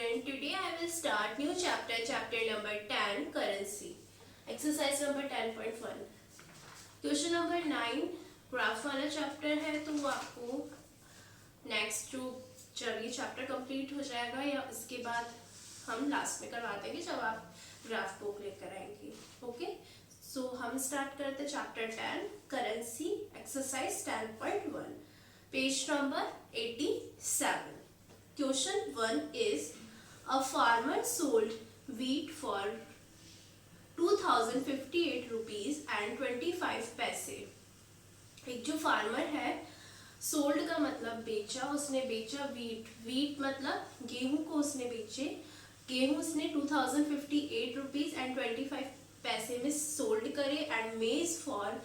student, today I will start new chapter number 10 currency. Exercise number 10.1. Question number 9 graph वाला chapter है, तो वो आपको नेक्स्ट जो जब ये चैप्टर कंप्लीट हो जाएगा या इसके बाद हम लास्ट में करवा देंगे जब आप ग्राफ बुक लेकर आएंगे. ओके, सो हम स्टार्ट करते हैं chapter 10 currency exercise 10.1 page number 87. Question 1 is a farmer sold wheat for 2058 rupees and 25 पैसे. एक जो फार्मर है, सोल्ड का मतलब बेचा, उसने बेचा वीट मतलब गेहूं को उसने बेचे. गेहूं उसने 2058 रुपीज एंड 25 पैसे में सोल्ड करे. एंड मेज फॉर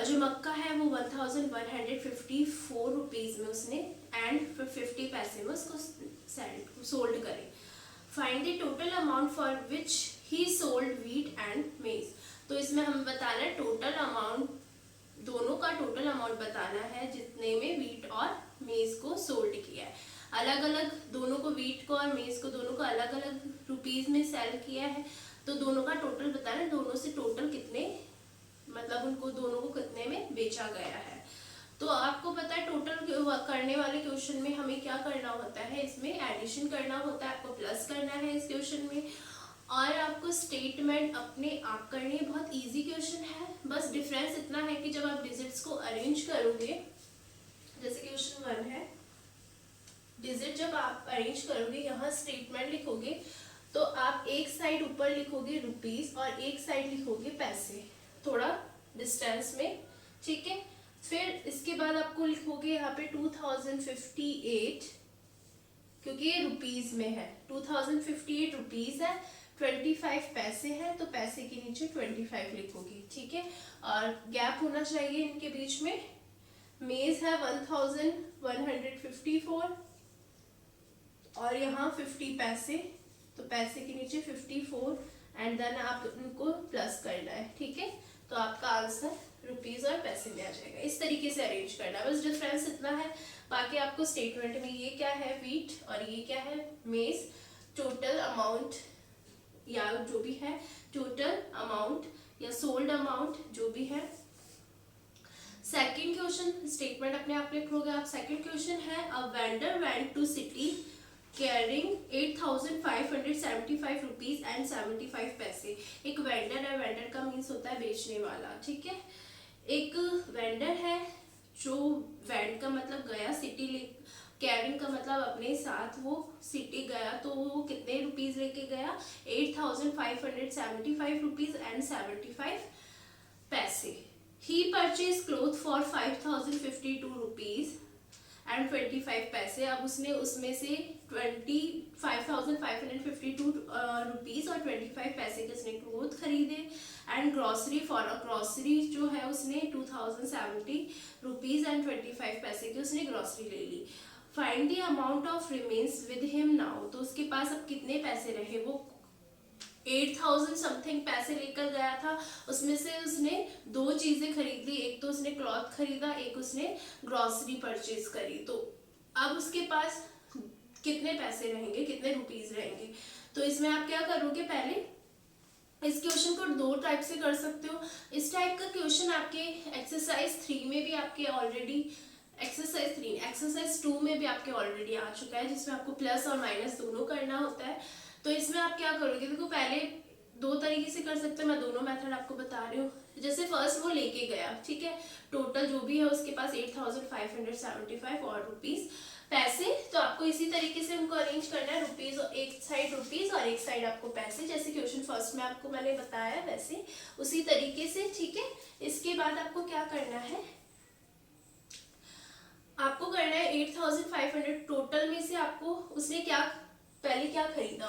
जो मक्का है वो 1154 रुपीज में उसने एंड 50 पैसे में उसको सोल्ड करे. Find the total amount for which he sold wheat and मेज. तो इसमें हमें बताना है टोटल अमाउंट, दोनों का टोटल अमाउंट बताना है जितने में वीट और मेज को सोल्ड किया है. अलग अलग दोनों को, वीट को और मेज को दोनों को अलग अलग रुपीज में सेल किया है, तो दोनों का टोटल बताना है. दोनों से टोटल कितने, मतलब उनको दोनों को कितने में बेचा गया है. तो आपको पता है टोटल करने वाले क्वेश्चन में हमें क्या करना होता है, इसमें एडिशन करना होता है, आपको प्लस करना है इस क्वेश्चन में, और आपको स्टेटमेंट अपने आप करनी है. बहुत इजी क्वेश्चन है, बस डिफरेंस इतना है कि जब आप डिजिट्स को अरेंज करोगे, जैसे क्वेश्चन 1 है, डिजिट जब आप अरेंज करोगे, यहाँ स्टेटमेंट लिखोगे तो आप एक साइड ऊपर लिखोगे रुपीज और एक साइड लिखोगे पैसे, थोड़ा डिस्टेंस में, ठीक है. फिर इसके बाद आपको लिखोगे यहाँ पे 2058, क्योंकि ये रुपीज में है, 2058 रुपीज है, 25 पैसे है, तो पैसे के नीचे 25 लिखोगे, ठीक है. और गैप होना चाहिए इनके बीच में. मेज है 1154 और यहाँ 50 पैसे, तो पैसे के नीचे 54 एंड देन आप इनको प्लस करना है, ठीक है. तो आपका आंसर रुपीज और पैसे में आ जाएगा. इस तरीके से अरेंज करना है, बस डिफरेंस इतना है. बाकी आपको स्टेटमेंट में ये क्या है वीट और ये क्या है मेज, टोटल अमाउंट या जो भी है, टोटल अमाउंट या सोल्ड अमाउंट जो भी है. सेकंड क्वेश्चन स्टेटमेंट अपने आप लिख लोगे आप. सेकंड क्वेश्चन है a vendor went to city carrying 8575 rupees and 75 पैसे. एक वेंडर है, वेंडर का मीन्स होता है बेचने वाला, ठीक है. एक वेंडर है जो वेंट का मतलब गया, सिटी कैरिंग का मतलब अपने साथ वो सिटी गया, तो वो कितने रुपीज लेके गया, 8575 रुपीज एंड 75 पैसे. He purchase cloth for 5052 rupees and 25 पैसे. अब उसने उसमें से 5552 रुपीज और 25 पैसे के उसने क्लोथ खरीदे. एंड ग्रॉसरी फॉर ग्रॉसरी जो है उसने 2070 रुपीज एंड 25 पैसे की उसने ग्रॉसरी ले ली. Find the amount of remains with him now. तो उसके पास अब कितने पैसे रहे, वो 8000 समथिंग पैसे लेकर गया था, उसमें से उसने दो चीजें खरीद ली, एक तो उसने क्लॉथ खरीदा, एक उसने ग्रॉसरी परचेज करी. तो अब उसके पास कितने पैसे रहेंगे, कितने रुपीज रहेंगे. तो इसमें आप क्या करोगे, पहले इस क्वेश्चन को दो टाइप से कर सकते हो. इस टाइप का क्वेश्चन आपके एक्सरसाइज 3 में भी आपके ऑलरेडी, एक्सरसाइज 2 में भी आपके ऑलरेडी आ चुका है, जिसमें आपको प्लस और माइनस दोनों करना होता है. तो इसमें आप क्या करोगे, देखो पहले दो तरीके से कर सकते हैं, मैं दोनों मेथड आपको बता रही हूँ. जैसे फर्स्ट वो लेके गया, ठीक है, टोटल जो भी है उसके पास 8575 और रुपीज पैसे. तो आपको इसी तरीके से उनको अरेंज करना है, रुपीज एक साइड रुपीज और एक साइड आपको पैसे, जैसे क्वेश्चन फर्स्ट में आपको मैंने बताया वैसे उसी तरीके से, ठीक है. इसके बाद आपको क्या करना है, आपको करना है 8500 टोटल में से आपको, उसने क्या पहले क्या खरीदा,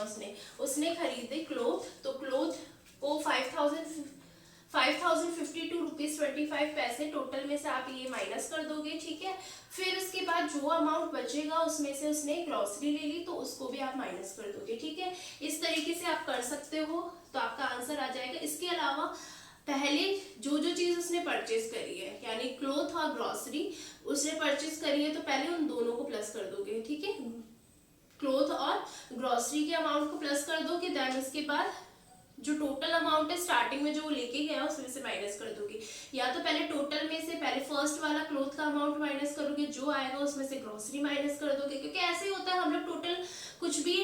उसने खरीदे क्लोथ, तो क्लोथ को 5052 रुपीज 25 पैसे, टोटल में से आप ये माइनस कर दोगे, ठीक है. फिर उसके बाद जो अमाउंट बचेगा उसमें से उसने ग्रॉसरी ले ली, तो उसको भी आप माइनस कर दोगे, ठीक है. इस तरीके से आप कर सकते हो, तो आपका आंसर आ जाएगा. इसके अलावा पहले जो जो चीज उसने परचेज करी है, यानी क्लोथ और ग्रॉसरी उसने परचेज करी है, तो पहले उन दोनों को प्लस कर दोगे, ठीक है. क्लोथ और ग्रोसरी के अमाउंट को प्लस कर दोगे, देन उसके बाद जो टोटल अमाउंट है स्टार्टिंग में जो वो लेके गया उसमें से माइनस कर दोगे। या तो पहले टोटल में से पहले फर्स्ट वाला क्लोथ का अमाउंट माइनस करोगे, जो आएगा उसमें से ग्रोसरी माइनस कर दोगे, क्योंकि ऐसे ही होता है। हम लोग टोटल कुछ भी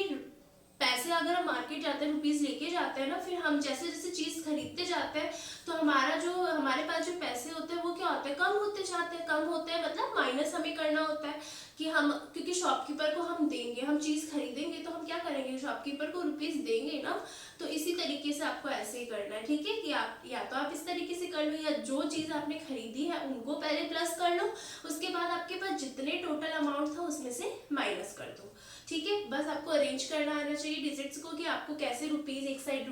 पैसे अगर हम मार्केट जाते हैं, रुपीज लेके जाते हैं ना, फिर हम जैसे जैसे चीज खरीदते जाते हैं तो हमारे पास जो पैसे होते हैं वो क्या होते हैं, कम होते जाते हैं, कम होते हैं, मतलब माइनस हमें करना होता है कि हम, क्योंकि शॉपकीपर को हम देंगे, हम चीज खरीदेंगे तो हम क्या करेंगे, शॉपकीपर को रुपीज देंगे ना। तो इसी तरीके से आपको ऐसे ही करना है, ठीक है, कि आप या तो आप इस तरीके से कर लो, या जो चीज आपने खरीदी है उनको पहले प्लस कर लो, उसके बाद आपके पास जितने टोटल अमाउंट था उसमें से माइनस कर दो, ठीक है। बस आपको अरेंज करना आना चाहिए डिजिट्स को कि आपको कैसे रुपीज एक साइड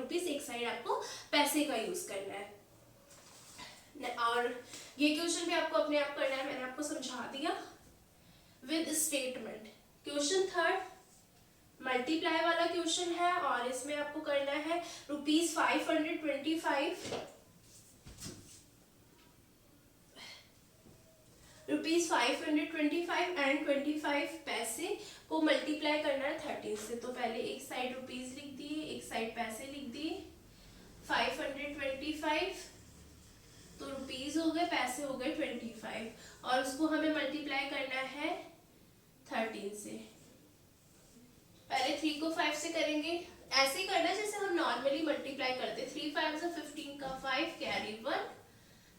आपको पैसे का यूज करना है। और ये क्वेश्चन भी आपको अपने आप करना है, मैंने आपको समझा दिया with statement. Question third multiply वाला क्वेश्चन है और इसमें आपको करना है रुपीज 525 एंड 25 पैसे को मल्टीप्लाई करना है 13 से। तो पहले एक साइड रुपीज लिख दिए, एक साइड पैसे लिख दिए। 525 तो रुपीज हो गए, पैसे हो गए 25 और उसको हमें मल्टीप्लाई करना है 13 से। पहले 3 को 5 से करेंगे, ऐसे ही करना जैसे हम नॉर्मली मल्टीप्लाई करते हैं। 3 5 15 का 5 कैरी 1,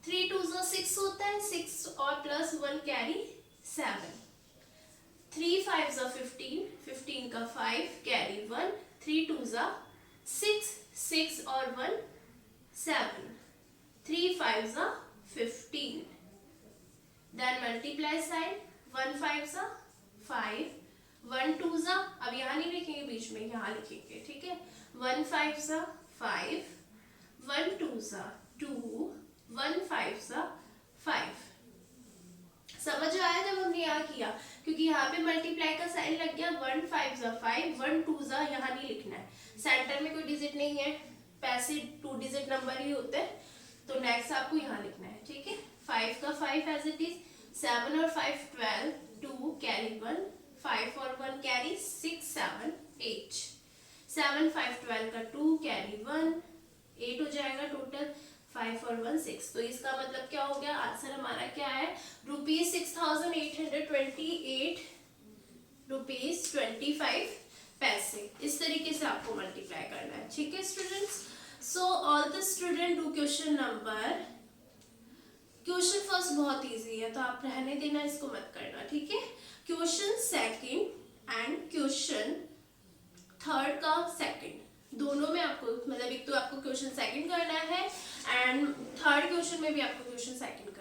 3 2 6 होता है, 6 और प्लस 1 कैरी 7, 3 5 15, 15 का 5 कैरी 1, 3 2 6, 6 और 1 7, 3 5 15, देन मल्टीप्लाई साइड, 1 5 5, 1 2 अब यहाँ नहीं लिखेंगे बीच में, यहाँ लिखेंगे, ठीक है। 1 5 5, 1 2 2, 1 5 5। समझ आया जब हमने यहाँ किया, क्योंकि यहाँ पे मल्टीप्लाई का साइन लग गया। 1 5 5, 1 2 यहाँ नहीं लिखना है, सेंटर में कोई डिजिट नहीं है, पैसे 2 डिजिट नंबर ही होते हैं, तो नेक्स्ट आपको यहाँ लिखना है, ठीक है। 5 का 5 एज इट इज, 7 और 5 12, 2 कैरी 1, 5 और 1 कैरी 6 7 8, 7 5 12 का 2 कैरी 1, 8 हो जाएगा टोटल, 5 और 1 6। तो इसका मतलब क्या हो गया, आंसर हमारा क्या है, रुपीज 6828 रुपीज 25 पैसे। इस तरीके से आपको मल्टीप्लाई करना है, ठीक है students. So all the student do question number, question first बहुत इजी है तो आप रहने देना, इसको मत करना, ठीक है। Question second and question third का सेकंड दोनों में आपको, मतलब एक तो आपको क्वेश्चन सेकंड करना है एंड थर्ड क्वेश्चन में भी आपको क्वेश्चन सेकंड करना है।